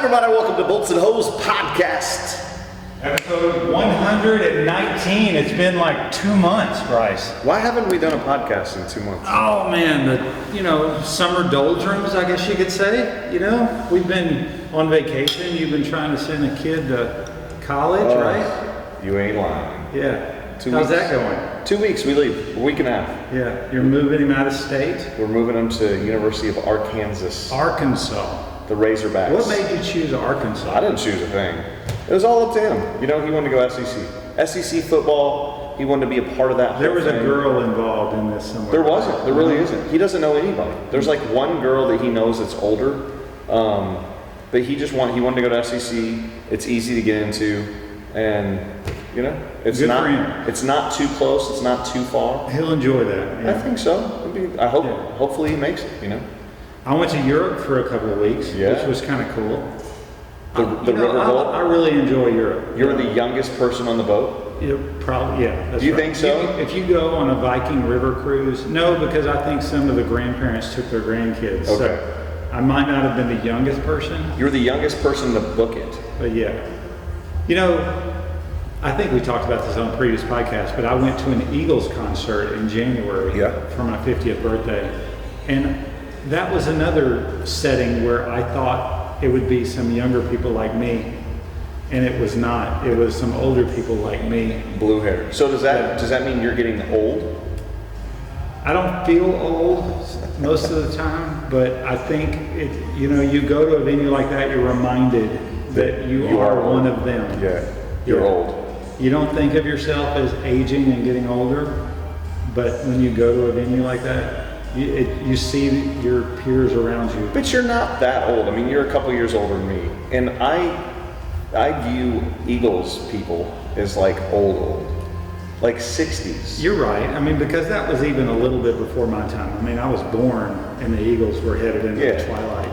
everybody, welcome to Bolts and Hose Podcast. Episode 119. It's been like 2 months, Bryce. Why haven't we done a podcast in 2 months? Oh man, the summer doldrums, I guess you could say. We've been on vacation. You've been trying to send a kid to college, right? You ain't lying. Yeah. 2 How's weeks. that going? 2 weeks, we leave. A week and a half. Yeah. You're moving him out of state? We're moving him to University of Arkansas. Arkansas. The Razorbacks. What made you choose Arkansas? I didn't choose a thing. It was all up to him. He wanted to go SEC. SEC football, he wanted to be a part of that. There was a girl involved in this somewhere. There wasn't. There really isn't. He doesn't know anybody. There's like one girl that he knows that's older, but he wanted to go to SEC. It's easy to get into, and it's not too close. It's not too far. He'll enjoy that. Yeah. I think so. Hopefully he makes it. I went to Europe for a couple of weeks, which was kind of cool. The river boat. I really enjoy Europe. You were the youngest person on the boat? Probably, yeah. Do you think so? If you go on a Viking river cruise, no, because I think some of the grandparents took their grandkids. Okay. So I might not have been the youngest person. You were the youngest person to book it. But yeah. I think we talked about this on a previous podcast, but I went to an Eagles concert in January for my 50th birthday. And that was another setting where I thought it would be some younger people like me, and it was not. It was some older people like me. Blue hair. So does that mean you're getting old? I don't feel old most of the time, but I think you go to a venue like that, you're reminded that you are one of them. Yeah, you're old. You don't think of yourself as aging and getting older, but when you go to a venue like that, you see your peers around you. But you're not that old. I mean, you're a couple years older than me. And I view Eagles people as like old. Like 60s. You're right. I mean, because that was even a little bit before my time. I mean, I was born and the Eagles were headed into the twilight.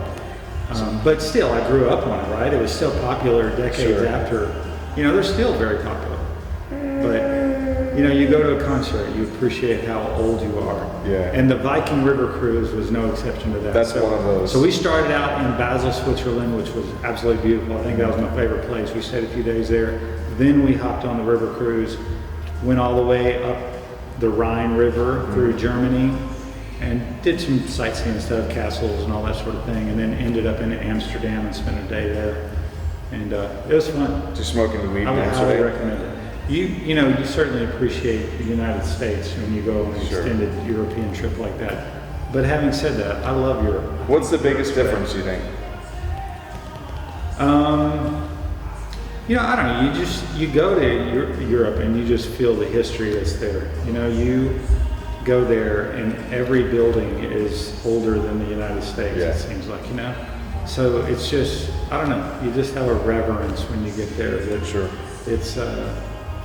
But still, I grew up on it, right? It was still popular decades after. They're still very popular. But you go to a concert, you appreciate how old you are. Yeah. And the Viking River Cruise was no exception to that. That's one of those. So we started out in Basel, Switzerland, which was absolutely beautiful. I think that was my favorite place. We stayed a few days there. Then we hopped on the river cruise, went all the way up the Rhine River through Germany, and did some sightseeing stuff, castles and all that sort of thing, and then ended up in Amsterdam and spent a day there. And it was fun. Just smoking the weed in I would Amsterdam. highly recommend it. You certainly appreciate the United States when you go on an extended European trip like that. But having said that, I love Europe. What's the biggest difference, you think? I don't know. You go to Europe and you just feel the history that's there. You go there and every building is older than the United States. It seems like. So it's just, I don't know. You just have a reverence when you get there. It's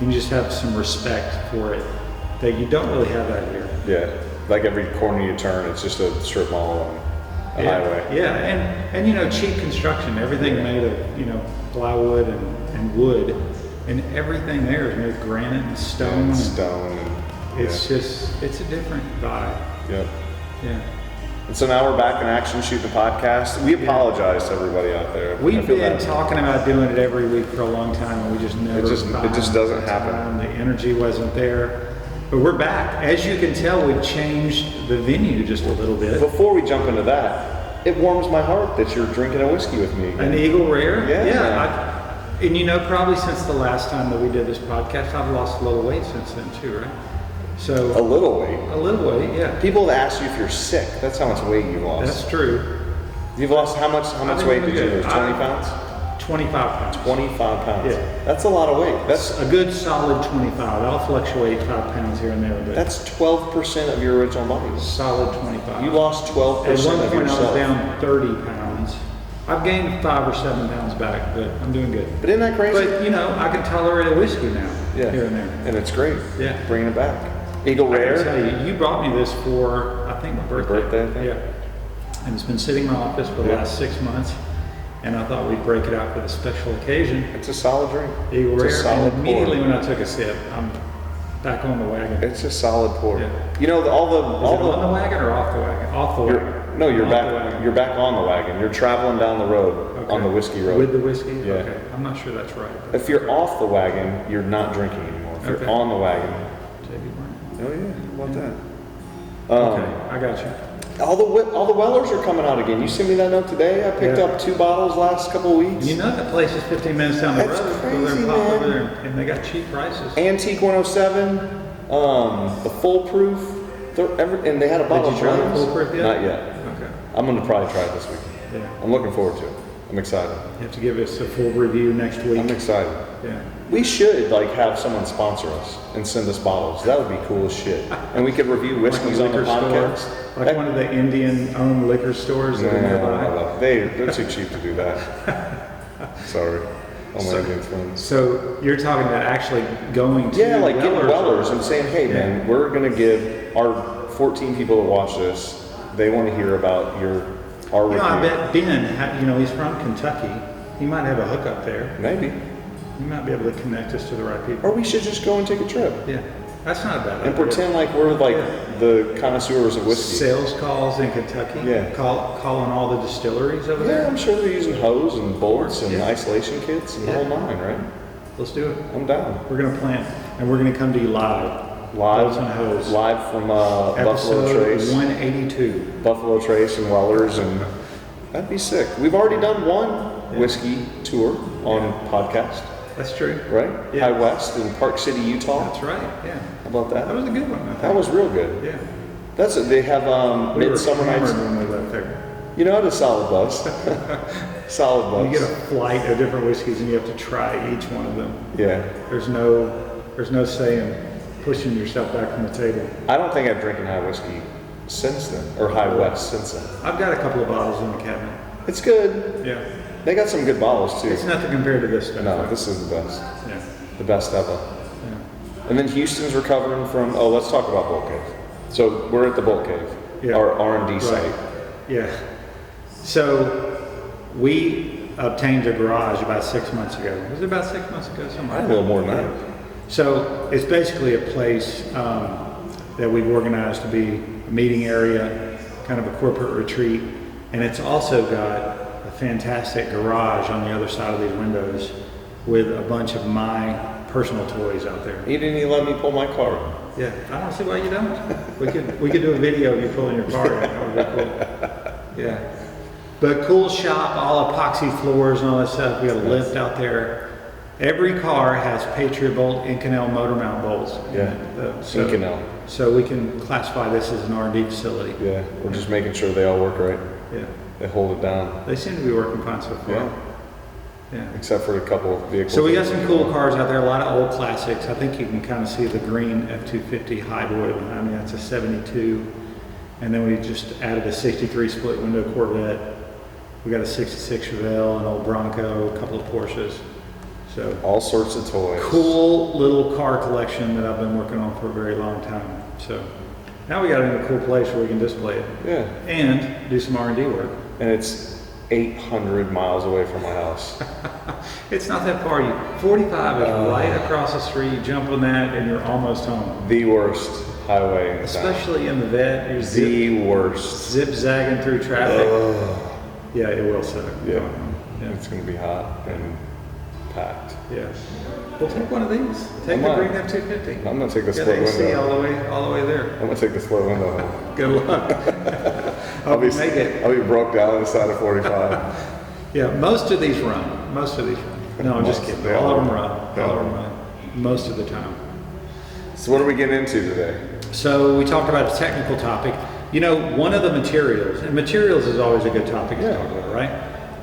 you just have some respect for it that you don't really have that here. Yeah, like every corner you turn, it's just a strip mall on a highway. Yeah, and cheap construction, everything made of plywood and wood, and everything there is made of granite and stone. It's it's a different vibe. Yep. Yeah. And so now we're back in action shooting the podcast. We apologize to everybody out there. We've been talking about doing it every week for a long time, and we just never. It just doesn't happen. The energy wasn't there, but we're back. As you can tell, we've changed the venue just a little bit. Before we jump into that, it warms my heart that you're drinking a whiskey with me again. An Eagle Rare. Yeah. And probably since the last time that we did this podcast, I've lost a little weight since then too, right? So a little weight. A little weight, yeah. People have asked you if you're sick. That's how much weight you've lost. That's true. You've lost how much weight did you lose? 20 pounds? 25 pounds. 25 pounds. Yeah. That's a lot of weight. That's a good solid 25. I'll fluctuate 5 pounds here and there, but that's 12% of your original body weight. Solid 25. You lost 12% of yourself. At one point I was down 30 pounds. I've gained 5 or 7 pounds back, but I'm doing good. But isn't that crazy? But I can tolerate a whiskey now. Yeah. Here and there. And it's great. Yeah. Bringing it back. Eagle Rare. I can tell you brought me this for, I think, my birthday. Your birthday, I think? Yeah. And it's been sitting in my office for the last 6 months. And I thought we'd break it out for the special occasion. It's a solid drink. Eagle Rare. It's a solid and immediately when I took a sip, I'm back on the wagon. It's a solid pour. Yeah. All the on the wagon or off the wagon? Off the wagon. No, you're back. you're back on the wagon. You're traveling down the road on the whiskey road. With the whiskey? Yeah. Okay. I'm not sure that's right. But If you're off the wagon, you're not drinking anymore. If you're on the wagon, oh yeah, how about that? Okay, I got you. All the Wellers are coming out again. You sent me that note today. I picked up 2 bottles last couple of weeks. You know that place is 15 minutes down the That's road. crazy, Go there and pop man. over there, and they got cheap prices. Antique 107, the Foolproof, and they had a bottle Did you of try the Rams. Foolproof yet? Not yet. Okay. I'm going to probably try it this week. Yeah. I'm looking forward to it. I'm excited. You have to give us a full review next week. I'm excited. Yeah. We should have someone sponsor us and send us bottles. That would be cool as shit. And we could review whiskeys on the liquor store, podcast. like one of the Indian-owned liquor stores that are nearby. They're too cheap to do that. Sorry. All my Indian friends. So you're talking about actually going to Yeah, like getting Weller's Wellers and saying, hey man, we're going to give our 14 people that watch this, they want to hear about our review. I bet Ben, he's from Kentucky. He might have a hookup there. Maybe. He might be able to connect us to the right people. Or we should just go and take a trip. Yeah, that's not a bad idea. And pretend like we're the connoisseurs of whiskey. Sales calls in Kentucky. Yeah. Calling all the distilleries over Yeah, there. I'm sure they're using hose and bolts and isolation kits and the whole nine, right? Let's do it. I'm down. We're gonna plan, and we're gonna come to you live. Bolts and hose. Live from Buffalo Episode Trace. 182. Buffalo Trace and Wellers, and that'd be sick. We've already done one whiskey tour on podcast, That's true. right? Yeah. High West in Park City, Utah. That's right. Yeah. How about that? That was a good one. I think. That was real good. Yeah. That's it. They have We were Midsummer Nights. hammered when we left there. You know, it's a solid bus. Solid bus. You get a flight of different whiskeys, and you have to try each one of them. Yeah. There's no say in pushing yourself back from the table. I don't think I've drinking high whiskey since then, or High West since then. I've got a couple of bottles in the cabinet. It's good. Yeah. They got some good bottles too. It's nothing compared to this stuff. No, this is the best. Yeah. The best ever. Yeah. And then Houston's recovering from, let's talk about Bolt Cave. So we're at the Bolt Cave, Yeah. our R&D Right. site. Yeah. So we obtained a garage about 6 months ago. Was it about 6 months ago? Something like A little more than that. that. So it's basically a place that we've organized to be a meeting area, kind of a corporate retreat. And it's also got a fantastic garage on the other side of these windows with a bunch of my personal toys out there. He didn't even let me pull my car. Yeah, I don't see why you don't. We could do a video of you pulling your car in. That would be cool. Yeah. But cool shop, all epoxy floors and all that stuff. We got a lift out there. Every car has Patriot bolt Inconel motor mount bolts. Yeah. Inconel. So we can classify this as an R&D facility. Yeah, we're just making sure they all work right. Yeah. They hold it down. They seem to be working fine so far. Yeah. Yeah. Except for a couple of vehicles. So we got some cool cars out there, a lot of old classics. I think you can kind of see the green F-250 Highwood behind me. That's a 72. And then we just added a 63 split window Corvette. We got a 66 Chevelle, an old Bronco, a couple of Porsches. So All sorts of toys. cool little car collection that I've been working on for a very long time. So now we got it in a cool place where we can display it Yeah. and do some R&D work. And it's 800 miles away from my house. It's not that far. 45 is right across the street. You jump on that and you're almost home. The worst highway in town. Especially in the vet, you're The worst. zig-zagging through traffic. Yeah, it will suck. Yeah. Yeah. It's going to be hot and packed. Yeah. Well, take one of these. Take I'm the not- green F-250. I'm going to take the Got split AC window. all the way there. I'm going to take the split window home. Good luck. I'll be, make it. I'll be broke down on the side of 45. Yeah, most of these run. No, I'm just kidding. They All all of them run. run. They All all of them run. Most of the time. So what are we getting into today? So we talked about a technical topic. You know, one of the materials, and materials is always a good topic to talk about, right?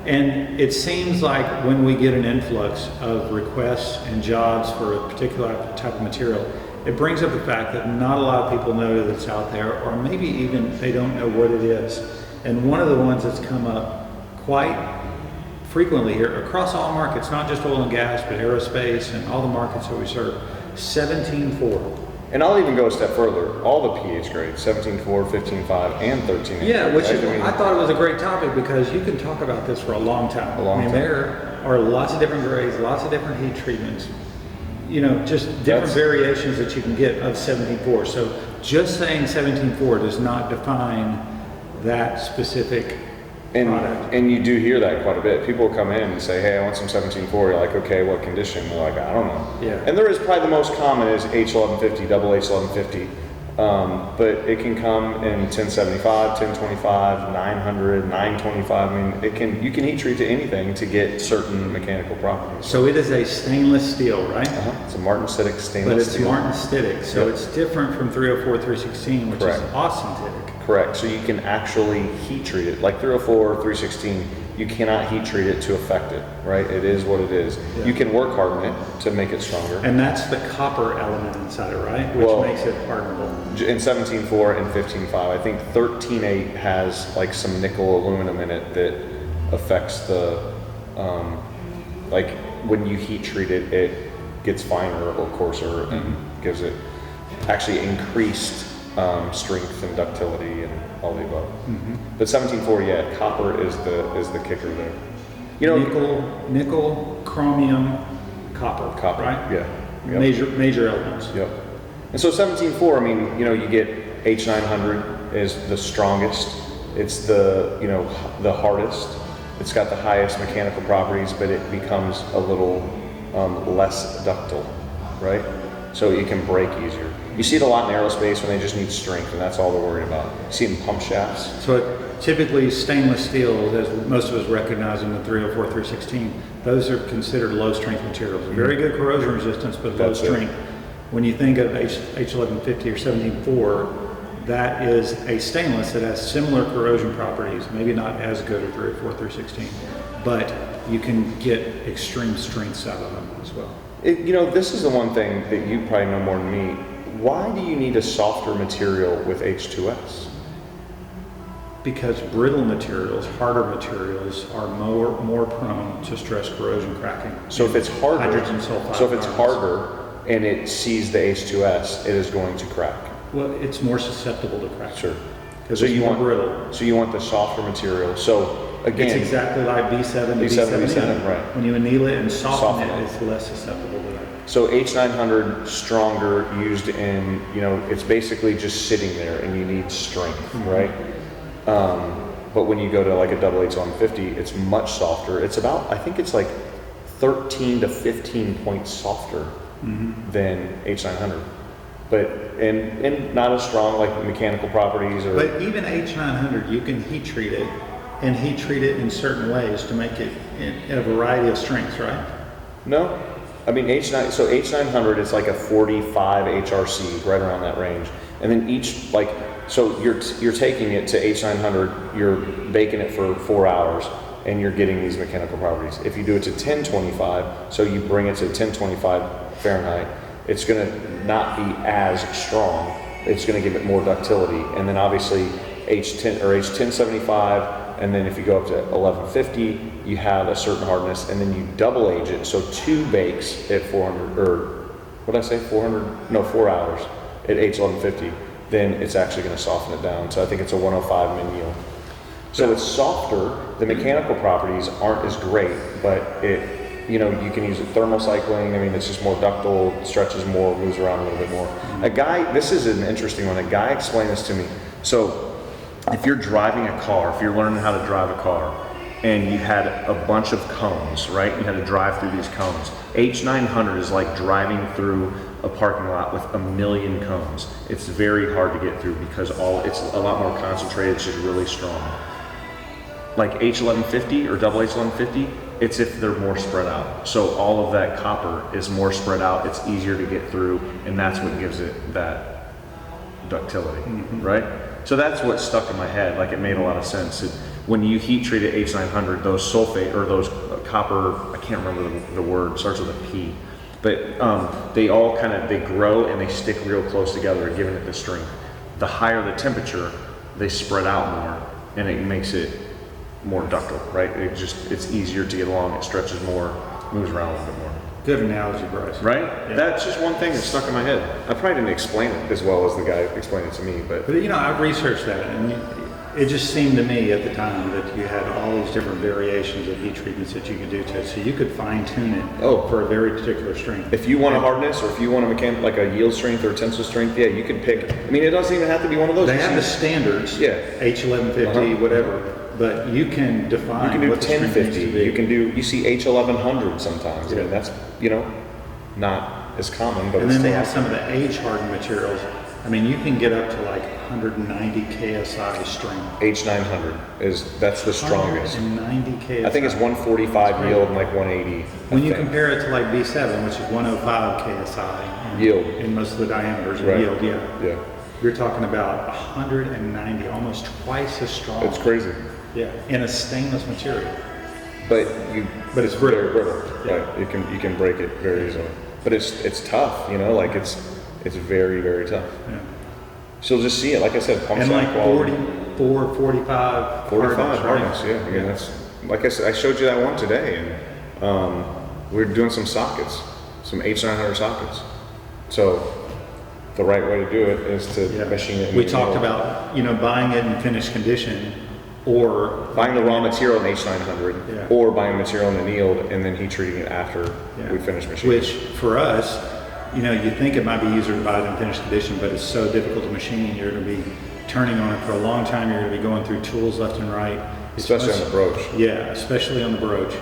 And it seems like when we get an influx of requests and jobs for a particular type of material, it brings up the fact that not a lot of people know that it's out there, or maybe even they don't know what it is. And one of the ones that's come up quite frequently here across all markets, not just oil and gas, but aerospace and all the markets that we serve, 17.4. And I'll even go a step further. All the pH grades, 17.4, 15.5, and 13. Yeah, which I mean, I thought it was a great topic because you can talk about this for a long time. A long time. There are lots of different grades, lots of different heat treatments, you know, just different That's- variations that you can get of 17.4. So just saying 17.4 does not define that specific product. And you do hear that quite a bit. People will come in and say, hey, I want some 17.4. You're like, okay, what condition? They're like, I don't know. Yeah. And there is probably the most common is H1150, double H1150. But it can come in 1075, 1025, 900, 925. I mean, you can heat treat to anything to get certain mechanical properties. So it is a stainless steel, right? It's a martensitic stainless But it's steel. martensitic, so Yep. it's different from 304, 316, which Correct. is austenitic. Correct. So you can actually heat treat it. Like 304, 316, you cannot heat treat it to affect it, right? It is what it is. Yeah. You can work harden it to make it stronger. And that's the copper element inside it, right? Which Well, makes it hardenable. In 17.4 and 15.5, I think 13.8 has like some nickel aluminum in it that affects the, like when you heat treat it, it gets finer or coarser and gives it actually increased strength and ductility and all the above. But 17.4, yeah, copper is the kicker there. You know, Nickel, chromium, copper, copper, right? yeah. Yep. Major elements. Yep. And so 17.4, I mean, you know, you get H900 is the strongest. It's the, you know, the hardest. It's got the highest mechanical properties, but it becomes a little less ductile, right? So it can break easier. You see it a lot in aerospace when they just need strength, and that's all they're worried about. You see it in pump shafts. So typically stainless steel, as most of us recognize in the 304, 316, those are considered low strength materials. Very good corrosion resistance, but low That's it. strength. When you think of H1150 or 17.4, that is a stainless that has similar corrosion properties, maybe not as good as 304, 316, but you can get extreme strengths out of them as well. You know, this is the one thing that you probably know more than me. Why do you need a softer material with H2S? Because brittle materials, harder materials, are more prone to stress corrosion cracking. So if it's harder, Hydrogen sulfide so if it's carbons. harder and it sees the H2S, it is going to crack. Well, it's more susceptible to crack. Sure. Because So it's you more want brittle. So you want the softer material. So again, It's exactly like B7 to B7, B7. right. When you anneal it and soften Soften it, it. it's less susceptible to that. so H900 stronger used in, you know, it's basically just sitting there and you need strength, right? But when you go to like a double H150, it's much softer. It's about, I think it's like 13 to 15 points softer than H900. But, and not as strong like mechanical properties or. But even H900, you can heat treat it and heat treat it in certain ways to make it in a variety of strengths, right? No, I mean H900 is like a 45 HRC, right around that range, and then each like so you're taking it to H900, you're baking it for 4 hours, and you're getting these mechanical properties. If you do it to 1025, so you bring it to 1025 Fahrenheit, it's going to not be as strong. It's going to give it more ductility, and then obviously H10 or H1075, and then if you go up to 1150. You have a certain hardness, and then you double age it. So 2 bakes at 400, or what did I say, 400? No, 4 hours at H1150. Then it's actually going to soften it down. So I think it's a 105 min yield. So it's softer. The mechanical properties aren't as great, but it, you know, you can use it thermal cycling. I mean, it's just more ductile, stretches more, moves around a little bit more. A guy, this is an interesting one. A guy explained this to me. So if you're driving a car, if you're learning how to drive a car, and you had a bunch of cones, right? You had to drive through these cones. H900 is like driving through a parking lot with a million cones. It's very hard to get through because it's a lot more concentrated, it's just really strong. Like H1150 or double H1150, it's if they're more spread out. So all of that copper is more spread out, it's easier to get through, and that's what gives it that ductility, right? So that's what stuck in my head, like it made a lot of sense. When you heat treat at H900, those sulfate or those copper, I can't remember the word, starts with a P, but they all they grow and they stick real close together, giving it the strength. The higher the temperature, they spread out more, and it makes it more ductile, right? It's easier to get along, it stretches more, moves around a little bit more. Good analogy, Bryce. Right? Yeah. That's just one thing that stuck in my head. I probably didn't explain it as well as the guy explained it to me, but But you know, I've researched that, and it just seemed to me at the time that you had all these different variations of heat treatments that you could do to it, so you could fine tune it for a very particular strength. if you want a hardness or if you want a mechanical, like a yield strength or a tensile strength, yeah, you could pick. I mean, it doesn't even have to be one of those. They have the standards, Yeah. H1150, whatever, but you can You define can do what the strength needs 1050. to be. You can do. You see H1100 sometimes. I Yeah. mean, that's not as common, but And it's then they still have some of the age-hardened materials. I mean, you can get up to like 190 KSI strength. H900 that's the strongest. 190 KSI. I think it's 145 yield and like 180. When I you think. compare it to like B7, which is 105 KSI Yield. in most of the diameters of Right. yield, yeah. Yeah, You're talking about 190, almost twice as strong. it's crazy. Yeah, in a stainless material. But But it's very brittle. brittle. Yeah. Right. You can break it very easily. But it's tough. Like it's very, very tough. Yeah. She'll just see it. Like I said, pump And sound like quality. 44, 45 45 hardness, right? hardness, yeah. I mean, that's, like I said, I showed you that one today, and we were doing some sockets, some H900 sockets. So the right way to do it is to Yeah. machine it. We talked about, buying it in finished condition or buying the raw material in H900, Yeah. or buying material in annealed and then heat treating it after Yeah. we finish machining. Which for us, you think it might be easier to buy it in finished condition, but it's so difficult to machine. You're going to be turning on it for a long time. You're going to be going through tools left and right. It's Especially on the broach. Yeah, especially on the broach.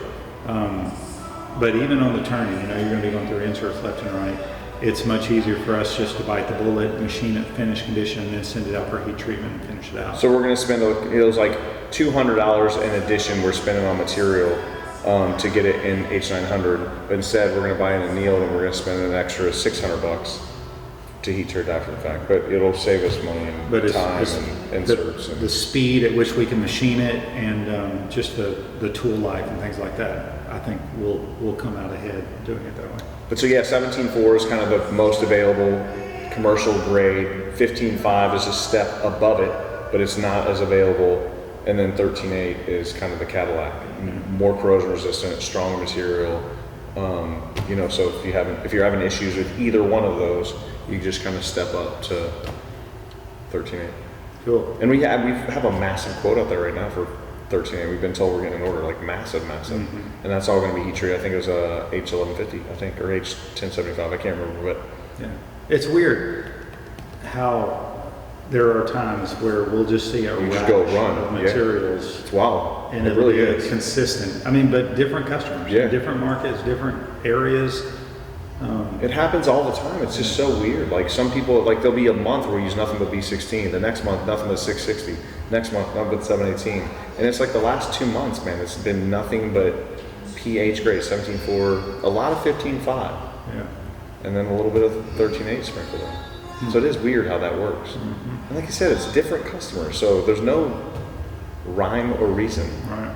But even on the turning, you're going to be going through inserts left and right. It's much easier for us just to bite the bullet, machine it finished condition, and then send it out for heat treatment and finish it out. So we're going to spend, it was like $200 in addition we're spending on material to get it in H900. Instead, we're going to buy an annealed and we're going to spend an extra $600 to heat treat after the fact. But it'll save us money and But time and inserts. the speed at which we can machine it and just the tool life and things like that, I think we'll come out ahead doing it that way. But so yeah, 17.4 is kind of the most available commercial grade. 15.5 is a step above it, but it's not as available. And then 13.8 is kind of the Cadillac, more corrosion resistant, stronger material. So if you're having issues with either one of those, you just kind of step up to 13.8. Cool. And we have a massive quote out there right now for 13.8. We've been told we're getting an order like massive, and that's all going to be heat treated. I think it was H1150, or H1075. I can't remember, but Yeah. It's weird how there are times where we'll just see a You just rash go run, of yeah. materials. it's wow. And It it'll really be is. consistent. But different customers, Yeah. different markets, different areas. It happens all the time. It's just so weird. Like some people, like there'll be a month where we use nothing but B16. The next month, nothing but 660. Next month, nothing but 718. And it's like the last 2 months, man, it's been nothing but PH grade, 17.4, a lot of 15.5, Yeah. and then a little bit of 13.8 sprinkled in. So it is weird how that works. And like I said, it's different customers, so there's no rhyme or reason. Right.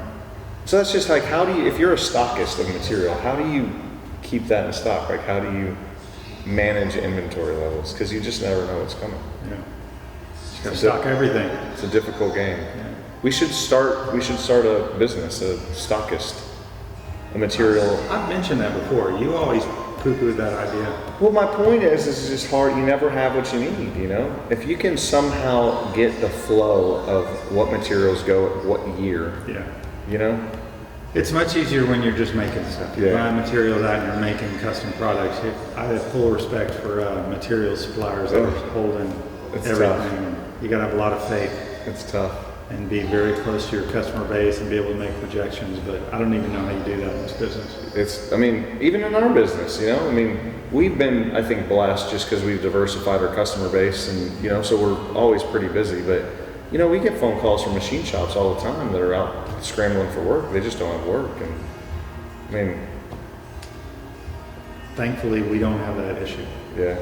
So that's just like, if you're a stockist of material, how do you keep that in stock? Like, how do you manage inventory levels? Because you just never know what's coming. Yeah. You gotta stock everything. It's a difficult game. Yeah. We should start a business, a stockist, a material. I've mentioned that before. You always poo-pooed that idea. Well, my point is it's just hard. You never have what you need, If you can somehow get the flow of what materials go at what year, Yeah. It's much easier when you're just making stuff. You're buying materials out and you're making custom products. I have full respect for material suppliers that are holding It's everything. You gotta have a lot of faith it's tough. and be very close to your customer base and be able to make projections, but I don't even know how you do that in this business. Even in our business, we've been, I think, blessed just because we've diversified our customer base and, so we're always pretty busy, but, we get phone calls from machine shops all the time that are out scrambling for work. They just don't have work. And, Thankfully, we don't have that issue. yeah.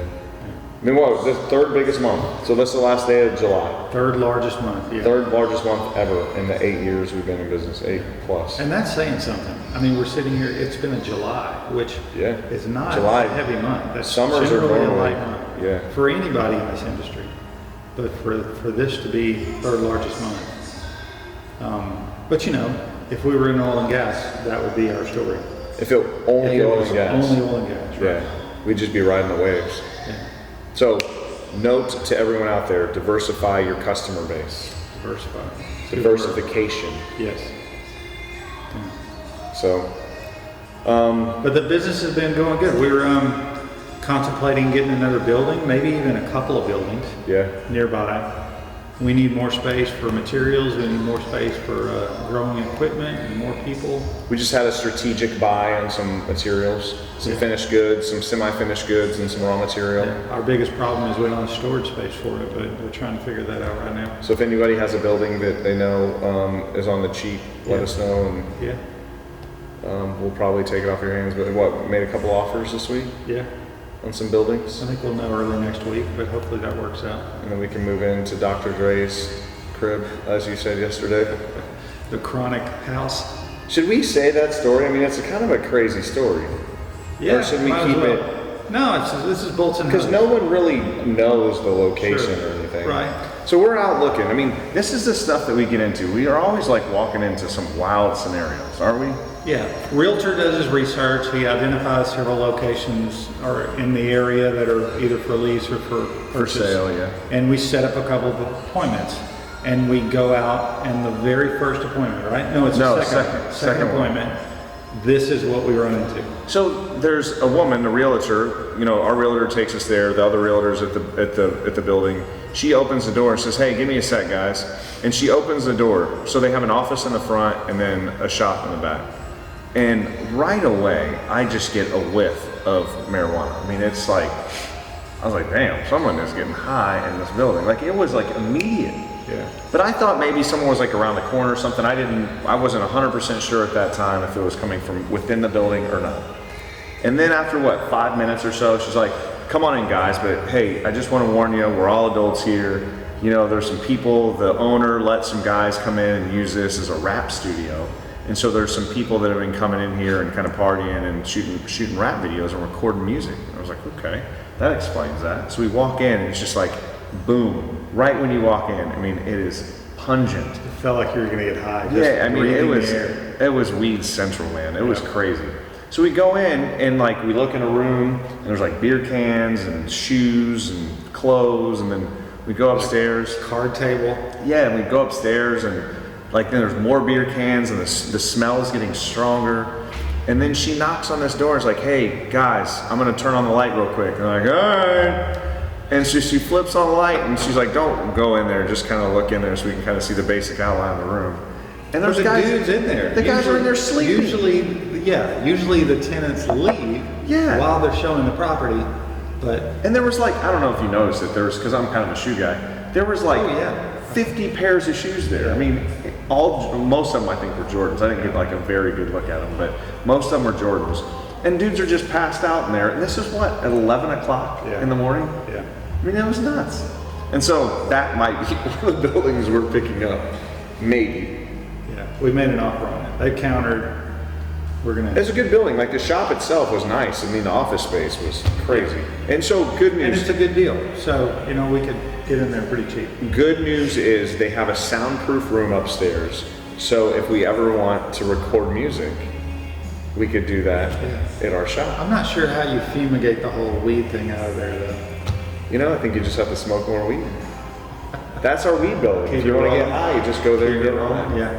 What, the third biggest month. So that's the last day of July. Third largest month, yeah. Third largest month ever in the 8 years we've been in business, 8 plus. And that's saying something. We're sitting here, it's been a July, which Yeah. is not July. a heavy month. That's Summers are generally a normally, light month yeah. for anybody in this industry. But for this to be third largest month. But if we were in oil and gas, that would be our story. If it only If it oil was and gas. Only oil and gas, right? Yeah. We'd just be riding the waves. Yeah. So, note to everyone out there, diversify your customer base. Diversify. Diversification. Yes. So, But the business has been going good. We were contemplating getting another building, maybe even a couple of buildings yeah. nearby. We need more space for materials. We need more space for growing equipment and more people. We just had a strategic buy on some materials, some finished goods, some semi-finished goods, and some raw material. Yeah. Our biggest problem is we don't have storage space for it, but we're trying to figure that out right now. So if anybody has a building that they know is on the cheap, let us know, and we'll probably take it off your hands. But what, made a couple offers this week? Yeah. On some buildings? I think we'll know early next week, but hopefully that works out. And then we can move into Dr. Dre's crib, as you said yesterday. The chronic house. Should we say that story? I mean, it's a kind of a crazy story. Yeah. Or should we keep it? No, this is bolts and because hooks. no one really knows the location or anything. Right. So we're out looking. I mean, this is the stuff that we get into. We are always like walking into some wild scenarios, aren't we? Yeah. Realtor does his research. He identifies several locations or in the area that are either for lease or for purchase. For sale, yeah. And we set up a couple of appointments. And we go out, and the very first appointment, right? No, it's the second appointment. This is what we run into. So there's a woman, a realtor. You know, our realtor takes us there. The other realtors at the building. She opens the door and says, "Hey, give me a sec, guys." And she opens the door. So they have an office in the front and then a shop in the back. And right away, I just get a whiff of marijuana. I mean, it's like, I was like, damn, someone is getting high in this building. Like, it was like immediate. Yeah. But I thought maybe someone was like around the corner or something. I wasn't 100% sure at that time if it was coming from within the building or not. And then after 5 minutes or so, she's like, "Come on in, guys, but hey, I just want to warn you, we're all adults here. You know, there's some people, the owner let some guys come in and use this as a rap studio. And so there's some people that have been coming in here and kind of partying and shooting rap videos and recording music." And I was like, okay, that explains that. So we walk in and it's just like, boom, right when you walk in. I mean, it is pungent. It felt like you were gonna get high. Yeah, I mean, it was weed central, man. It was crazy. So we go in and like we look in a room and there's like beer cans and shoes and clothes, and then we go upstairs. Card table. Yeah, and we go upstairs and like then there's more beer cans and the smell is getting stronger. And then she knocks on this door and is like, "Hey guys, I'm gonna turn on the light real quick." And I'm like, "All right." And so she flips on the light and she's like, "Don't go in there, just kind of look in there so we can kind of see the basic outline of the room." And there's guys, dudes in there. The guys are in there sleeping. Usually the tenants leave while they're showing the property. And there was like, I don't know if you noticed it, because I'm kind of a shoe guy, there was like 50 pairs of shoes there. I mean, most of them I think were Jordans. I didn't get like a very good look at them, but most of them were Jordans. And dudes are just passed out in there. And this is at 11 o'clock in the morning? Yeah. I mean, that was nuts. And so that might be one of the buildings we're picking up. Maybe. Yeah, we made an offer on it. They countered. It's a good building. Like the shop itself was nice. I mean, the office space was crazy. And so good news. And it's a good deal. So, we could get in there pretty cheap. Good news is they have a soundproof room upstairs. So if we ever want to record music, we could do that at our shop. I'm not sure how you fumigate the whole weed thing out of there, though. I think you just have to smoke more weed. That's our weed building. If you want to get high, you just go there and get on. Yeah.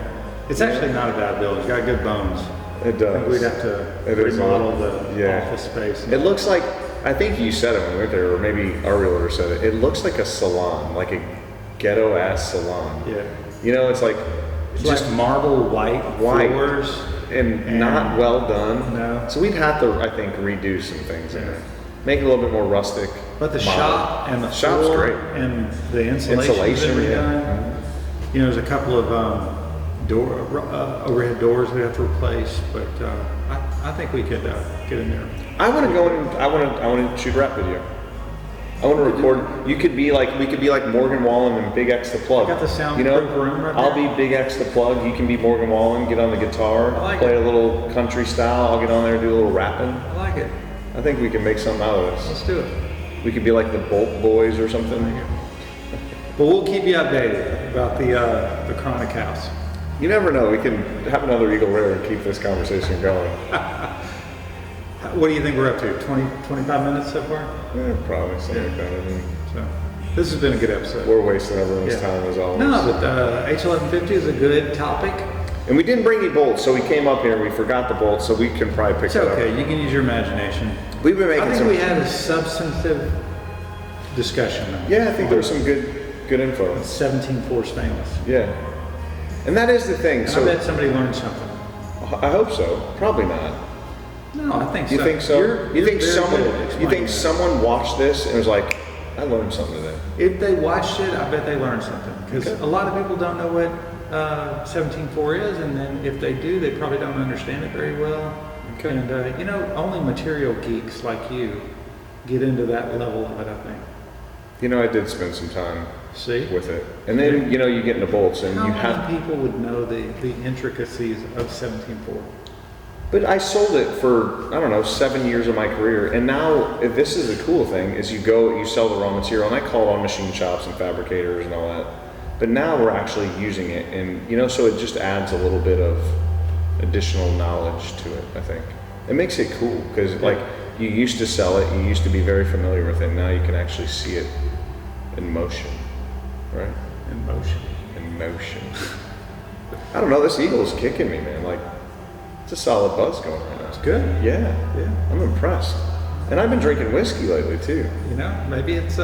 It's actually not a bad building. It's got good bones. It does. I think we'd have to remodel the office space. It looks like, I think you said it when we went there, or maybe our realtor said it. It looks like a salon, like a ghetto-ass salon. Yeah. It's like just like marble white floors. And not well done. No. So we'd have to, I think, redo some things in it. Make it a little bit more rustic. But the shop and the shop's floor great. And the insulation yeah. There's a couple of overhead doors we have to replace, but I think we could get in there. I want to go in. I want to shoot a rap video. I want to record. We could be like Morgan Wallen and Big X the Plug. I got the soundproof room right I'll there. be Big X the Plug. You can be Morgan Wallen. Get on the guitar. Play a little country style. I'll get on there and do a little rapping. I like it. I think we can make something out of this. Let's do it. We could be like the Bolt Boys or something. But we'll keep you updated about the Chronic House. You never know. We can have another Eagle Rare and keep this conversation going. What do you think we're up to? 25 minutes so far? Yeah, probably something like that. I mean, so, this has been a good episode. We're wasting everyone's time as always. No, but H1150 is a good topic. And we didn't bring any bolts, so we came up here and we forgot the bolts, so we can probably pick it up. It's okay. You can use your imagination. We've been making I think we had a substantive discussion. Yeah, I think there was some good Good info. 17.4 stainless. Yeah. And that is the thing. And So I bet somebody learned something. I hope so. Probably not. No, I think so. You think so? You think very someone? good at You explaining think that. someone watched this and was like, "I learned something today." If they watched it, I bet they learned something. Because Okay. a lot of people don't know what 17.4 is, and then if they do, they probably don't understand it very well. Okay. And you know, only material geeks like you get into that level of it, I think. You know, I did spend some time See? with it, and then you know, you get into bolts, and How you many have. people would know the intricacies of 17.4? But I sold it for, I don't know, 7 years of my career. And now, if this is a cool thing, is you go, you sell the raw material, and I call on machine shops and fabricators and all that. But now we're actually using it, and you know, so it just adds a little bit of additional knowledge to it, I think. It makes it cool, because like, you used to sell it, you used to be very familiar with it, now you can actually see it in motion, right? In motion. In motion. I don't know, this eagle is kicking me, man. Like, it's a solid buzz going right now. It's good. Yeah, Yeah. I'm impressed. And I've been drinking whiskey lately too. You know, maybe it's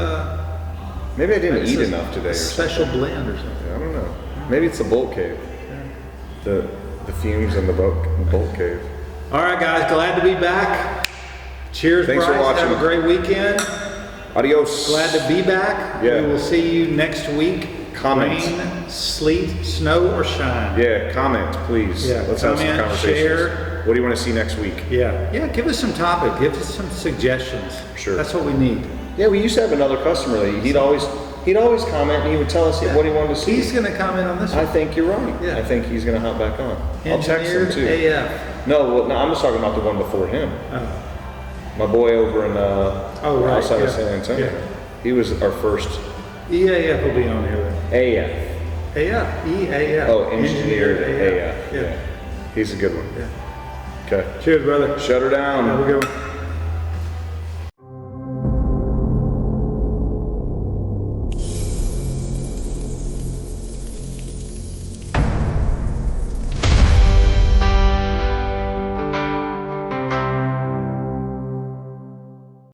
Maybe I didn't it's eat a enough today or special something. blend or something. I don't know. Maybe it's the bolt cave. The fumes in the bolt cave. All right, guys, glad to be back. Cheers, Thanks for Bryce. watching. Have a great weekend. Adios. Glad to be back. Yeah. We will see you next week. Comments. Rain, sleet, snow, or shine. Yeah, comment, please. Yeah, Let's have some comment, conversations. share. What do you want to see next week? Yeah. Yeah, give us some topic. Give us some suggestions. Sure. That's what we need. Yeah, we used to have another customer that he'd always comment and he would tell us what he wanted to see. He's going to comment on this I one. think you're right. Yeah. I think he's going to hop back on. I'll text him Engineered too. AF. No, I'm just talking about the one before him. Oh. My boy over in right, outside of yeah. San Antonio. Yeah. He was our first EAF will be on here then. AF. AF. EAF. Oh, engineered AF. Yeah. He's a good one. Yeah. Okay. Cheers, brother. Shut her down. Have a good one.